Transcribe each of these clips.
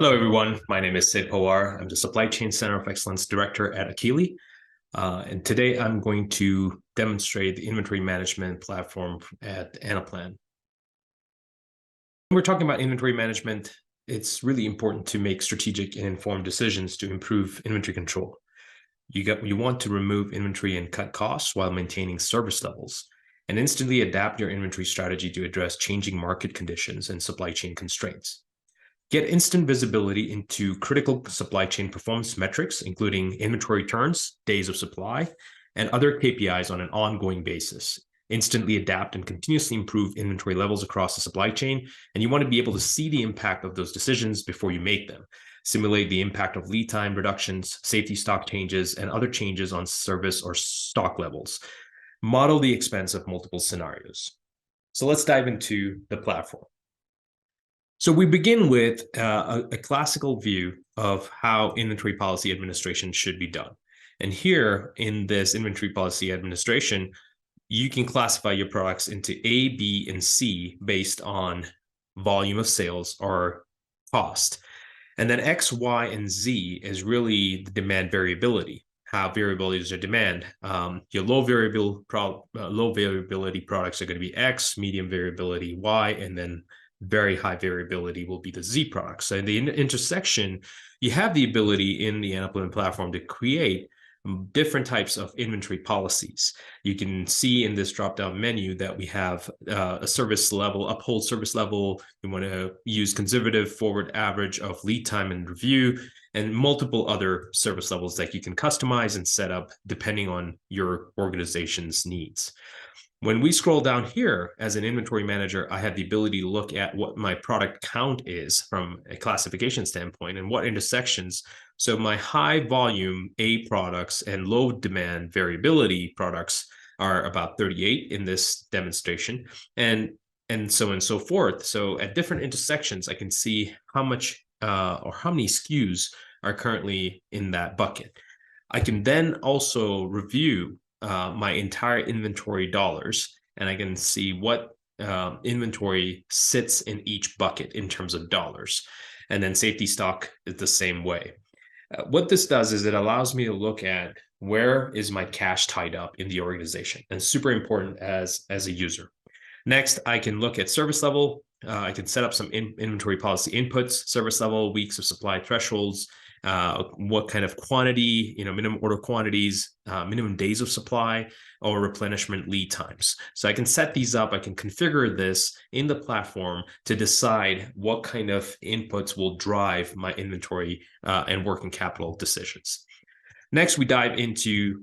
Hello, everyone. My name is Sid Pawar. I'm the Supply Chain Center of Excellence Director at Akili. And today I'm going to demonstrate the inventory management platform at Anaplan. When we're talking about inventory management, it's really important to make strategic and informed decisions to improve inventory control. You want to remove inventory and cut costs while maintaining service levels, and instantly adapt your inventory strategy to address changing market conditions and supply chain constraints. Get instant visibility into critical supply chain performance metrics, including inventory turns, days of supply, and other KPIs on an ongoing basis. Instantly adapt and continuously improve inventory levels across the supply chain. And you want to be able to see the impact of those decisions before you make them. Simulate the impact of lead time reductions, safety stock changes, and other changes on service or stock levels. Model the expense of multiple scenarios. So let's dive into the platform. So we begin with a classical view of how inventory policy administration should be done. And here in this inventory policy administration, you can classify your products into A, B, and C based on volume of sales or cost. And then X, Y, and Z is really the demand variability. How variable is your demand? Your low variability products are going to be X, medium variability Y, and then very high variability will be the Z products. So in the intersection, you have the ability in the Anaplan platform to create different types of inventory policies. You can see in this drop-down menu that we have a service level, uphold service level. You want to use conservative forward average of lead time and review, and multiple other service levels that you can customize and set up depending on your organization's needs. When we scroll down here as an inventory manager, I have the ability to look at what my product count is from a classification standpoint and what intersections. So my high volume A products and low demand variability products are about 38 in this demonstration, and so on and so forth. So at different intersections, I can see how much or how many SKUs are currently in that bucket. I can then also review my entire inventory dollars, and I can see what inventory sits in each bucket in terms of dollars. And then safety stock is the same way. What this does is it allows me to look at where is my cash tied up in the organization, and super important as a user. Next, I can look at service level. I can set up some inventory policy inputs, service level, weeks of supply thresholds, what kind of quantity, minimum order quantities, minimum days of supply, or replenishment lead times. So I can set these up. I can configure this in the platform to decide what kind of inputs will drive my inventory and working capital decisions. Next, we dive into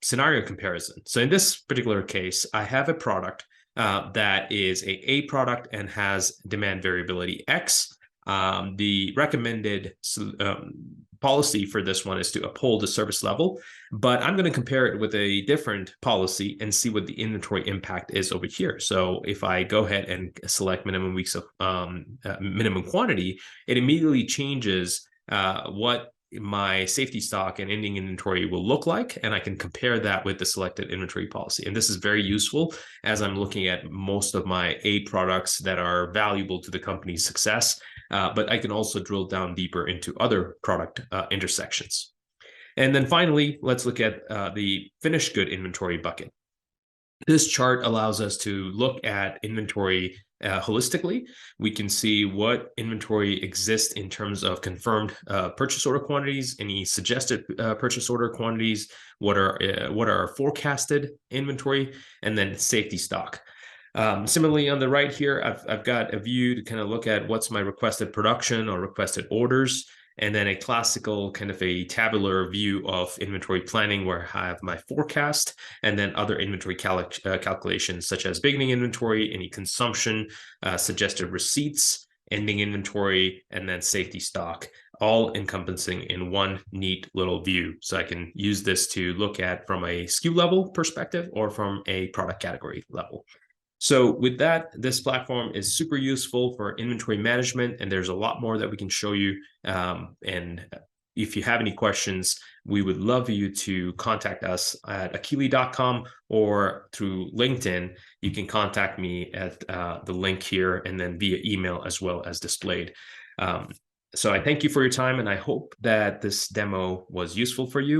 scenario comparison. So in this particular case, I have a product that is a product and has demand variability X. The recommended policy for this one is to uphold the service level, but I'm going to compare it with a different policy and see what the inventory impact is over here. So if I go ahead and select minimum weeks of minimum quantity, it immediately changes what my safety stock and ending inventory will look like, and I can compare that with the selected inventory policy. And this is very useful as I'm looking at most of my A products that are valuable to the company's success, but I can also drill down deeper into other product intersections. And then finally, let's look at the finished good inventory bucket. This chart allows us to look at inventory holistically. We can see what inventory exists in terms of confirmed purchase order quantities, any suggested purchase order quantities, what are our forecasted inventory, and then safety stock. Similarly, on the right here, I've got a view to kind of look at what's my requested production or requested orders, and then a classical kind of a tabular view of inventory planning where I have my forecast and then other inventory calculations such as beginning inventory, any consumption, suggested receipts, ending inventory, and then safety stock, all encompassing in one neat little view. So I can use this to look at from a SKU level perspective or from a product category level. So with that, this platform is super useful for inventory management, and there's a lot more that we can show you. And if you have any questions, we would love you to contact us at akili.com or through LinkedIn. You can contact me at the link here and then via email as well as displayed. So I thank you for your time, and I hope that this demo was useful for you.